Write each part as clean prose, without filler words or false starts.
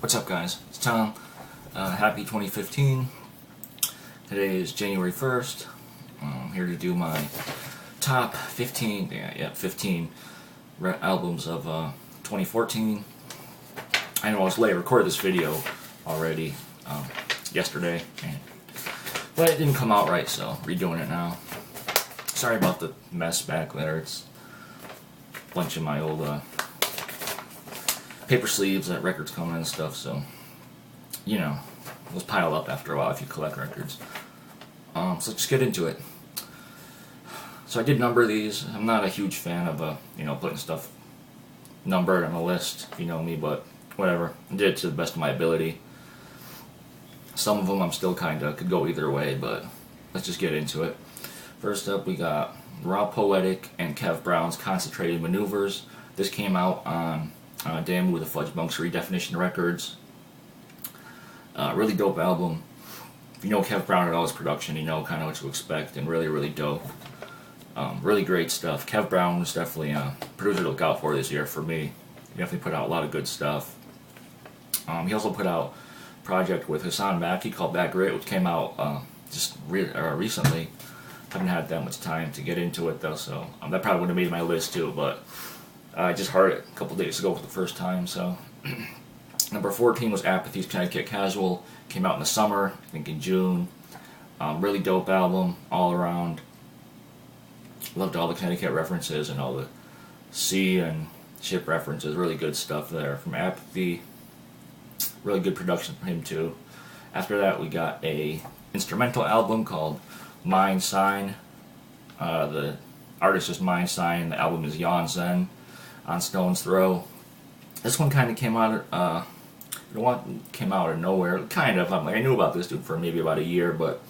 What's up, guys? It's Tom. Happy 2015. Today is January 1st. I'm here to do my top 15, 15 albums of 2014. I know I was late. I recorded this video already yesterday, but it didn't come out right, so redoing it now. Sorry about the mess back there. It's a bunch of my old paper sleeves that records come in and stuff, so you know, those pile up after a while if you collect records. So let's just get into it. So I did number these. I'm not a huge fan of putting stuff numbered on a list, if you know me, but whatever. I did it to the best of my ability. Some of them I'm still kinda could go either way, but let's just get into it. First up, we got Raw Poetic and Kev Brown's Concentrated Maneuvers. This came out on Damu with the Fudge Bunks Redefinition Records. Really dope album. If you know Kev Brown at all his production, you know kind of what to expect, and really, really dope. Really great stuff. Kev Brown was definitely a producer to look out for this year for me. He definitely put out a lot of good stuff. He also put out a project with Hassan Maki called Bad Grit, which came out just recently. Haven't had that much time to get into it though, so that probably would have made my list too, but I just heard it a couple days ago for the first time, so. Number 14 was Apathy's Connecticut Casual. Came out in the summer, I think in June. Really dope album, all around. Loved all the Connecticut references and all the sea and ship references. Really good stuff there from Apathy. Really good production from him too. After that, we got a instrumental album called Mind Sign. The artist is Mind Sign. The album is Yawn Zen on Stone's Throw. This one kind of came out. Came out of nowhere. Kind of. I knew about this dude for maybe about a year, but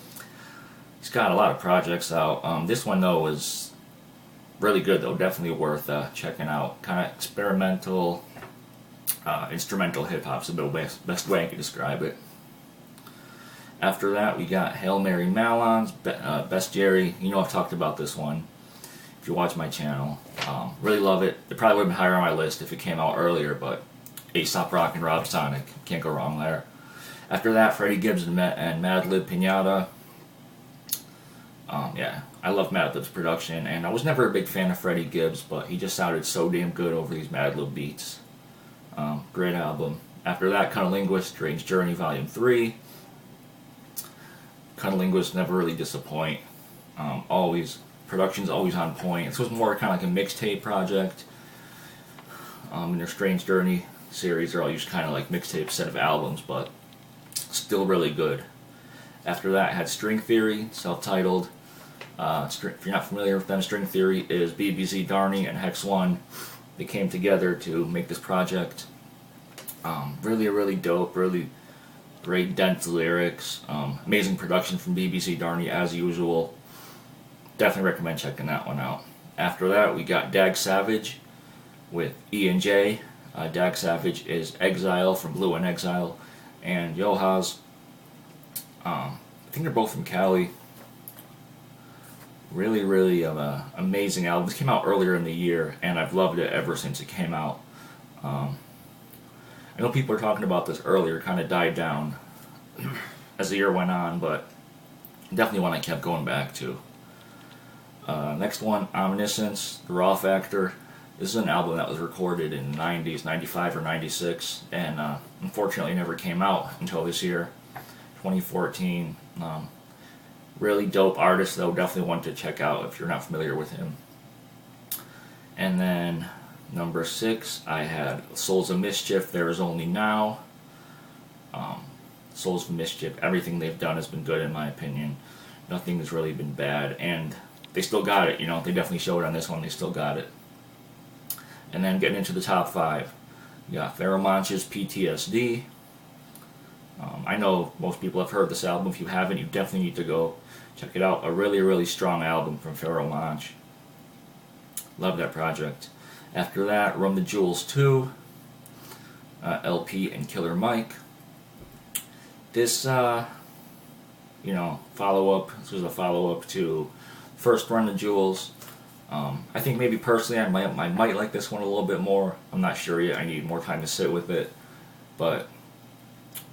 he's got a lot of projects out. This one though was really good though. Definitely worth checking out. Kind of experimental, instrumental hip hop's the best way I can describe it. After that, we got Hail Mary Malon's Best Jerry. You know I've talked about this one if you watch my channel. Really love it. It probably would have been higher on my list if it came out earlier, but Aesop Rock and Rob Sonic, can't go wrong there. After that, Freddie Gibbs and Madlib Pinata. Yeah, I love Madlib's production, and I was never a big fan of Freddie Gibbs, but he just sounded so damn good over these Madlib beats. Great album. After that, Cunnilingus, Strange Journey Volume 3. Cunnilingus never really disappoint. Production's always on point. This was more kind of like a mixtape project. In their Strange Journey series, they're all just kind of like mixtape set of albums, but still really good. After that, I had String Theory, self-titled. If you're not familiar with them, String Theory is BBC Darney and Hex One. They came together to make this project. Really, really dope. Really great, dense lyrics. Amazing production from BBC Darney as usual. Definitely recommend checking that one out. After that, we got Dag Savage with E&J. Dag Savage is Exile from Blue and Exile, and Yohaz. I think they're both from Cali. Really, really amazing album. This came out earlier in the year, and I've loved it ever since it came out. I know people were talking about this earlier, kind of died down as the year went on, but definitely one I kept going back to. Next one, Omniscience, The Raw Factor. This is an album that was recorded in the 90s, 95 or 96, and unfortunately never came out until this year, 2014. Really dope artist, though. Definitely one to check out if you're not familiar with him. And then number 6, I had Souls of Mischief, There Is Only Now. Souls of Mischief, everything they've done has been good in my opinion. Nothing has really been bad, and they still got it, they definitely showed on this one, they still got it. And then getting into the top 5, we got Pharoah Monch's PTSD. I know most people have heard this album. If you haven't, you definitely need to go check it out. A really, really strong album from Pharoah Monch. Love that project. After that, Run the Jewels 2, LP and Killer Mike. This, follow-up. This was a follow-up to first Run the Jewels. I think maybe personally I might like this one a little bit more. I'm not sure yet. I need more time to sit with it. But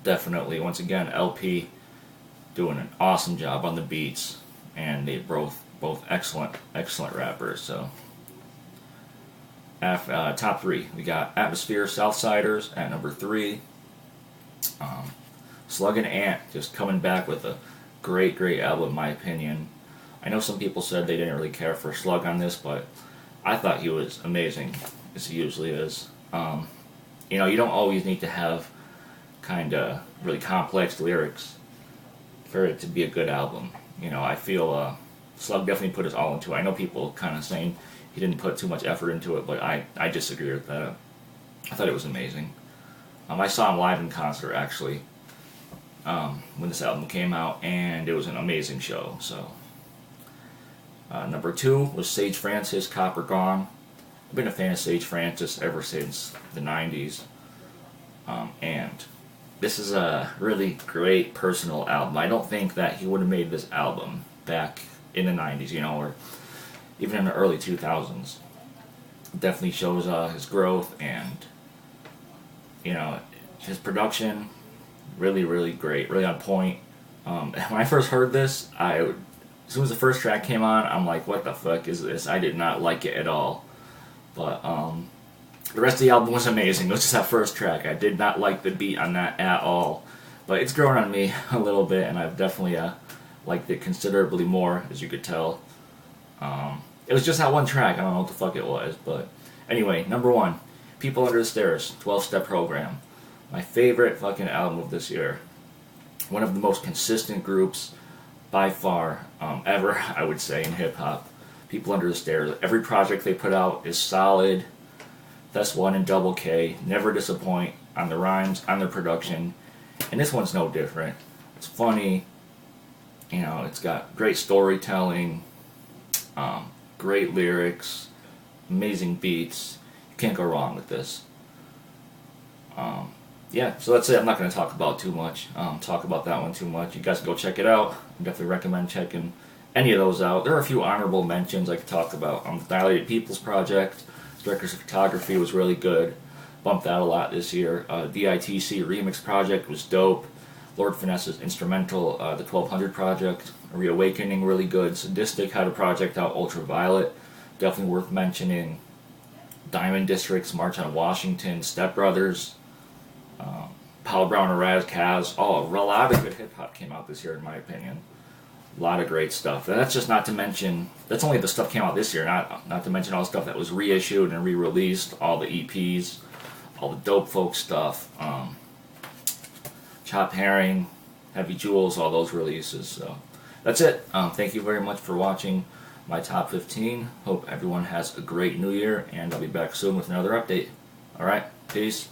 definitely, once again, LP doing an awesome job on the beats, and they both excellent rappers. So top three, we got Atmosphere Southsiders at number 3. Slug and Ant just coming back with a great album in my opinion. I know some people said they didn't really care for Slug on this, but I thought he was amazing, as he usually is. You don't always need to have kind of really complex lyrics for it to be a good album. I feel Slug definitely put his all into it. I know people kind of saying he didn't put too much effort into it, but I disagree with that. I thought it was amazing. I saw him live in concert, actually, when this album came out, and it was an amazing show. So, number 2 was Sage Francis, Copper Gone. I've been a fan of Sage Francis ever since the 90s, and this is a really great personal album. I don't think that he would have made this album back in the 90s, or even in the early 2000s. It definitely shows his growth, and his production, really great, really on point. When I first heard this, as soon as the first track came on, I'm like, what the fuck is this? I did not like it at all. But the rest of the album was amazing. It was just that first track. I did not like the beat on that at all. But it's grown on me a little bit, and I've definitely liked it considerably more, as you could tell. It was just that one track. I don't know what the fuck it was. But anyway, number 1, People Under the Stairs, 12-Step Program. My favorite fucking album of this year. One of the most consistent groups by far ever, I would say, in hip-hop. People Under the Stairs. Every project they put out is solid. That's one and Double K. Never disappoint on the rhymes, on their production. And this one's no different. It's funny. It's got great storytelling, great lyrics, amazing beats. You can't go wrong with this. Yeah, so that's it. I'm not going to talk about that one too much. You guys can go check it out. I definitely recommend checking any of those out. There are a few honorable mentions I could talk about. The Dilated Peoples Project, Directors of Photography was really good. Bumped that a lot this year. DITC Remix Project was dope. Lord Finesse's Instrumental, the 1200 Project, Reawakening, really good. Sadistic had a project out, Ultraviolet, definitely worth mentioning. Diamond District's March on Washington, Step Brothers, Paul Brown and Raz Kaz. A lot of good hip-hop came out this year, in my opinion. A lot of great stuff. And that's just not to mention, that's only the stuff came out this year, not to mention all the stuff that was reissued and re-released, all the EPs, all the Dope Folk stuff, Chop Herring, Heavy Jewels, all those releases. So that's it. Thank you very much for watching my top 15. Hope everyone has a great new year, and I'll be back soon with another update. Alright, peace.